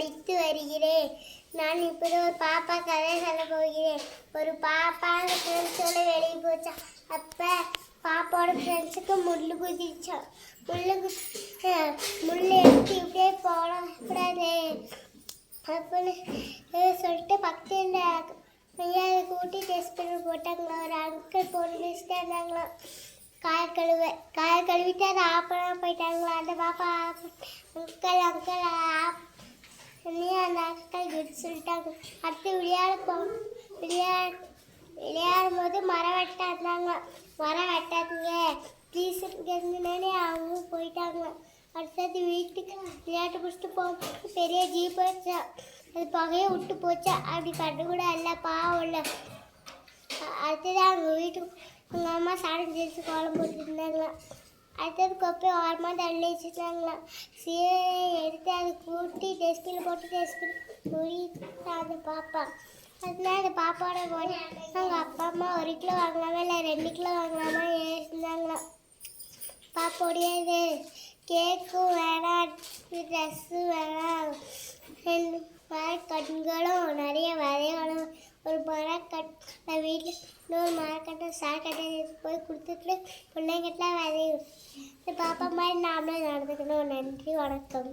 படித்து வருகிறேன். நான் இப்போது ஒரு பாப்பா கதை சொல்ல போகிறேன். ஒரு பாப்பா ஃப்ரெண்ட்ஸோட வெளியே போச்சான். அப்போ பாப்பாவோட ஃப்ரெண்ட்ஸுக்கு முள் குதிச்சான். முள் எடுத்து இப்படியே போடக்கூடாது அப்படின்னு சொல்லிட்டு பக்கத்தில் ஐயாவை கூட்டி டெஸ்ட் பண்ணி போட்டாங்களா. ஒரு அங்கிள் போட்டு வச்சுட்டு இருந்தாங்களா. காய கழுவிட்டு அதை ஆப்பெல்லாம் போயிட்டாங்களா. அந்த பாப்பா அங்கிள் அந்த அங்கிள் குட் சொல்லிட்டாங்க. அடுத்து விளையாடும் போது மரம் வெட்ட இருந்தாங்க. மரம் வெட்டாதுங்க ப்ளீஸ் இருந்தே அவங்க போயிட்டாங்க. அடுத்தது வீட்டுக்கு விளையாட்டு பிடிச்சிட்டு போகும்போது பெரிய ஜீப் வச்சா. அது புகையை விட்டு போச்சா. அப்படி கண்டு கூட இல்லை, பாவம் இல்லை. அடுத்தது அவங்க வீட்டுக்கு எங்கள் அம்மா சாதம் ஜெயிச்சு கோலம் போட்டுருந்தாங்களா. அடுத்தது கொப்பை ஓரமாக தள்ளி வச்சுருந்தாங்களா. எடுத்து அதை கூட்டி டஸ்ட்பினில் போட்டு டஸ்ட்பின் அந்த பாப்பா. அதனால அந்த பாப்பாவோட போய் அவங்க அப்பா அம்மா 1 கிலோ வாங்கலாமா இல்லை 2 கிலோ வாங்கலாமா இருந்தாங்களா. பாப்போடையது கேக்கும் வேணாம், ட்ரெஸ்ஸும் வேணாம், மரக்கட்டுகளும் நிறைய வரையணும். ஒரு மரக்கட்டை வீட்டில் இன்னொரு மரக்கட்டை சாக்கட்டை போய் கொடுத்துட்டு பிள்ளைங்கிட்டலாம் வரையும். பாப்பா மாதிரி நாமளும் நடந்துக்கணும். நன்றி, வணக்கம்.